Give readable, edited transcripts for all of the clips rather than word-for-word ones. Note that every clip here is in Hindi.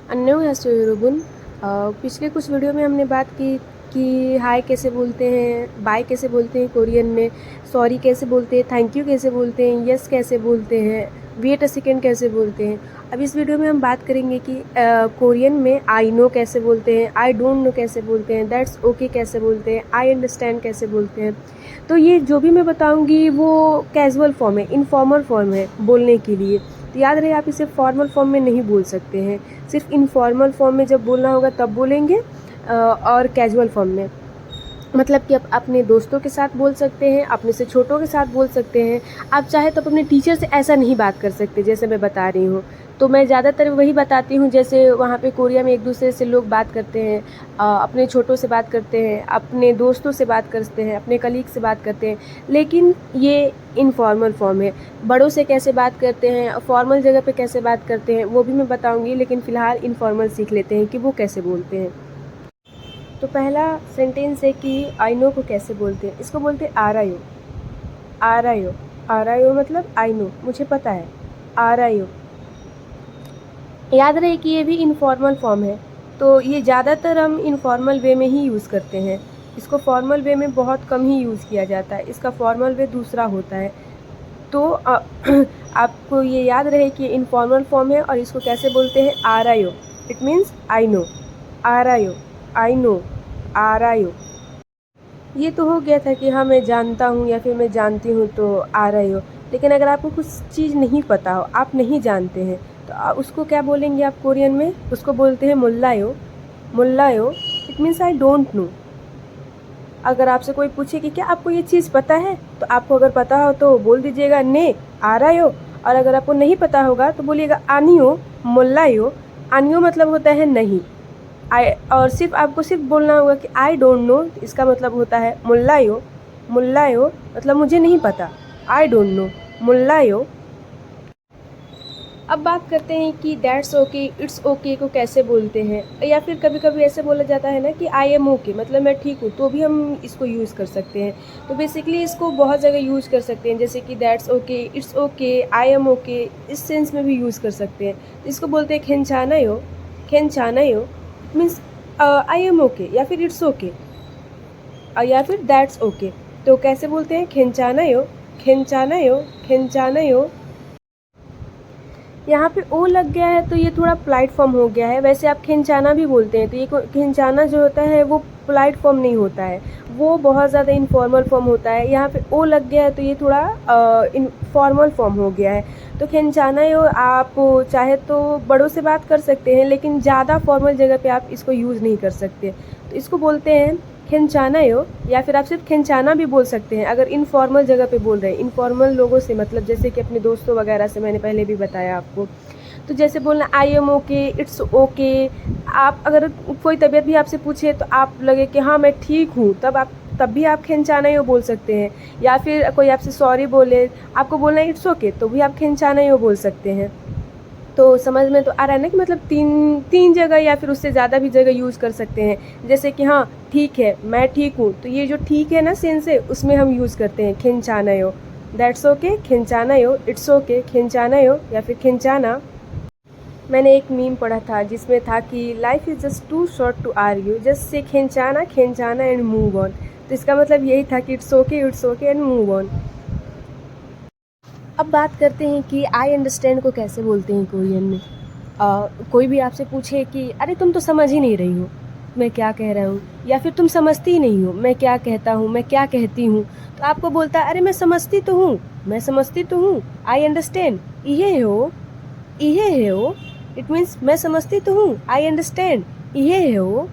अन्येonghaseyo 여러분। पिछले कुछ वीडियो में हमने बात की कि हाय कैसे बोलते हैं, बाय कैसे बोलते हैं कोरियन में, सॉरी कैसे बोलते हैं, थैंक यू कैसे बोलते हैं, यस कैसे बोलते हैं, वेट अ सेकेंड कैसे बोलते हैं। अब इस वीडियो में हम बात करेंगे कि कोरियन में आई नो कैसे बोलते हैं, आई डोंट नो कैसे बोलते हैं, दैट्स ओके कैसे बोलते हैं, आई अंडरस्टैंड कैसे बोलते हैं। तो ये जो भी मैं बताऊँगी वो कैजुअल फॉर्म है, इनफॉर्मल फॉर्म है बोलने के लिए। तो याद रहे आप इसे फॉर्मल फॉर्म में नहीं बोल सकते हैं, सिर्फ इनफॉर्मल फॉर्म में जब बोलना होगा तब बोलेंगे, और कैजुअल फॉर्म में मतलब कि आप अपने दोस्तों के साथ बोल सकते हैं, अपने से छोटों के साथ बोल सकते हैं। आप चाहे तो अपने टीचर से ऐसा नहीं बात कर सकते जैसे मैं बता रही हूँ। तो मैं ज़्यादातर वही बताती हूँ जैसे वहाँ पे कोरिया में एक दूसरे से लोग बात करते हैं, अपने छोटों से बात करते हैं, अपने दोस्तों से बात करते हैं, अपने कलीग से बात करते हैं। लेकिन ये इनफॉर्मल फॉर्म है। बड़ों से कैसे बात करते हैं, फॉर्मल जगह पे कैसे बात करते हैं वो भी मैं बताऊँगी, लेकिन फ़िलहाल इनफॉर्मल सीख लेते हैं कि वो कैसे बोलते हैं। तो पहला सेंटेंस है कि आई नो को कैसे बोलते हैं। इसको बोलते हैं आरायो। आरायो, आरायो मतलब आई नो, मुझे पता है। आरायो। याद रहे कि ये भी इनफॉर्मल फॉर्म है, तो ये ज़्यादातर हम इनफॉर्मल वे में ही यूज़ करते हैं। इसको फॉर्मल वे में बहुत कम ही यूज़ किया जाता है, इसका फॉर्मल वे दूसरा होता है। तो आपको ये याद रहे कि इनफॉर्मल फॉर्म है और इसको कैसे बोलते हैं, आरायो। It means I know. आरायो, आई नो, आरायो। ये तो हो गया था कि हाँ मैं जानता हूँ या फिर मैं जानती हूँ तो आ रही हो। लेकिन अगर आपको कुछ चीज़ नहीं पता हो, आप नहीं जानते हैं, तो उसको क्या बोलेंगे आप कोरियन में? उसको बोलते हैं मुल्लायो। मुल्लायो it means I don't know. अगर आपसे कोई पूछे कि क्या आपको ये चीज़ पता है, तो आपको अगर पता हो तो बोल दीजिएगा ने आ रहा हो, और अगर आपको नहीं पता होगा तो बोलिएगा आनियो मुल्लायो। आनियो मतलब होता है नहीं, आई, और सिर्फ आपको सिर्फ बोलना होगा कि आई डोंट नो, इसका मतलब होता है मुल्लायो। मुल्लायो मतलब मुझे नहीं पता, आई डोंट नो, मुल्लायो। अब बात करते हैं कि दैट्स ओके, इट्स ओके को कैसे बोलते हैं। या फिर कभी कभी ऐसे बोला जाता है ना कि आई एम ओके मतलब मैं ठीक हूँ, तो भी हम इसको यूज़ कर सकते हैं। तो बेसिकली इसको बहुत जगह यूज़ कर सकते हैं, जैसे कि that's okay, it's okay, I am okay, इस सेंस में भी यूज़ कर सकते हैं। इसको बोलते हैं खेनचानायो। खेनचानायो मीन्स आई एम ओके या फिर इट्स ओके, या फिर दैट्स ओके। तो कैसे बोलते हैं, खेनचानायो, खेनचानायो, खेनचानायो। यहाँ पे ओ लग गया है तो ये थोड़ा पोलाइट फॉर्म हो गया है। वैसे आप खिंचाना भी बोलते हैं, तो ये खिंचाना जो होता है वो पोलाइट फॉर्म नहीं होता है, वो बहुत ज़्यादा इनफॉर्मल फॉर्म होता है। यहाँ पे ओ लग गया है तो ये थोड़ा इनफॉर्मल फॉर्म हो गया है। तो खिंचाना यो आप चाहे तो बड़ों से बात कर सकते हैं, लेकिन ज़्यादा फॉर्मल जगह पे आप इसको यूज़ नहीं कर सकते। तो इसको बोलते हैं खिंचाना यो, या फिर आप सिर्फ खिंचाना भी बोल सकते हैं अगर इनफॉर्मल जगह पे बोल रहे हैं। इनफॉर्मल लोगों से मतलब जैसे कि अपने दोस्तों वगैरह से, मैंने पहले भी बताया आपको। तो जैसे बोलना I am okay, it's okay. आप अगर कोई तबीयत भी आपसे पूछे तो आप लगे कि हाँ मैं ठीक हूँ, तब भी आप खिंचाना यो बोल सकते हैं। या फिर कोई आपसे सॉरी बोले, आपको बोलना है इट्स ओके, तो भी आप खिंचाना यो बोल सकते हैं। तो समझ में तो आ रहा है ना कि मतलब तीन जगह या फिर उससे ज़्यादा भी जगह यूज़ कर सकते हैं। जैसे कि हाँ ठीक है, मैं ठीक हूँ, तो ये जो ठीक है ना सेंस है, उसमें हम यूज़ करते हैं खिंचानायो। दैट्स ओके खिंचानायो, इट्स ओके खिंचानायो, या फिर खिंचाना। मैंने एक मीम पढ़ा था जिसमें था कि life is just too short to argue, just से खिंचाना खिंचाना एंड मूव ऑन। तो इसका मतलब यही था कि it's okay and move on. अब बात करते हैं कि आई अंडरस्टैंड को कैसे बोलते हैं कोरियन में। कोई भी आपसे पूछे कि अरे तुम तो समझ ही नहीं रही हो मैं क्या कह रहा हूँ, या फिर तुम समझती ही नहीं हो मैं क्या कहता हूँ, मैं क्या कहती हूँ, तो आपको बोलता है अरे मैं समझती तो हूँ, मैं समझती तो हूँ, आई अंडरस्टैंड। इहे हो, इहे हो। इट मीन्स मैं समझती तो हूँ, आई अंडरस्टैंड। इहे हो,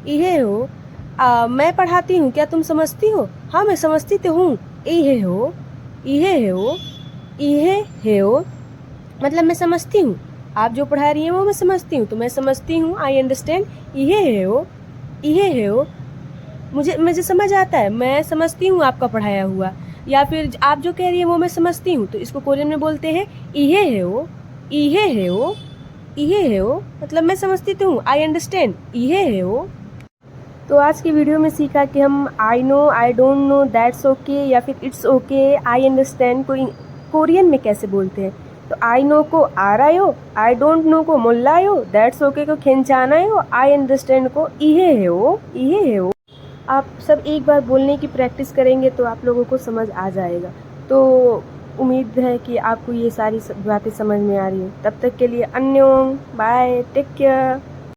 इहे हो। मैं पढ़ाती हूँ, क्या तुम समझती हो? हाँ मैं समझती तो हूँ। इहे हो, इहे हो, इहे हेओ मतलब मैं समझती हूँ, आप जो पढ़ा रही हैं वो मैं समझती हूँ, तो मैं समझती हूँ, आई अंडरस्टैंड। इहे हेओ, इहे हेओ मुझे समझ आता है, मैं समझती हूँ आपका पढ़ाया हुआ। या फिर आप जो कह रही हैं वो मैं समझती हूँ, तो इसको कोरियन में बोलते हैं इहे हेओ। इहे हेओ, इहे हेओ मतलब मैं समझती तो हूँ, आई अंडरस्टैंड। इहे हेओ। तो आज की वीडियो में सीखा कि हम I know, I don't no, that's okay या फिर इट्स ओके, आई अंडरस्टैंड को कोरियन में कैसे बोलते हैं। तो आई नो को आरायो, आई डोंट नो को मुल्लायो, दैट्स ओके को खिंचानायो, आई अंडरस्टैंड को इहे है वो, इहे है वो। आप सब एक बार बोलने की प्रैक्टिस करेंगे तो आप लोगों को समझ आ जाएगा। तो उम्मीद है कि आपको ये सारी बातें समझ में आ रही है। तब तक के लिए अन्यों, बाय, टेक केयर।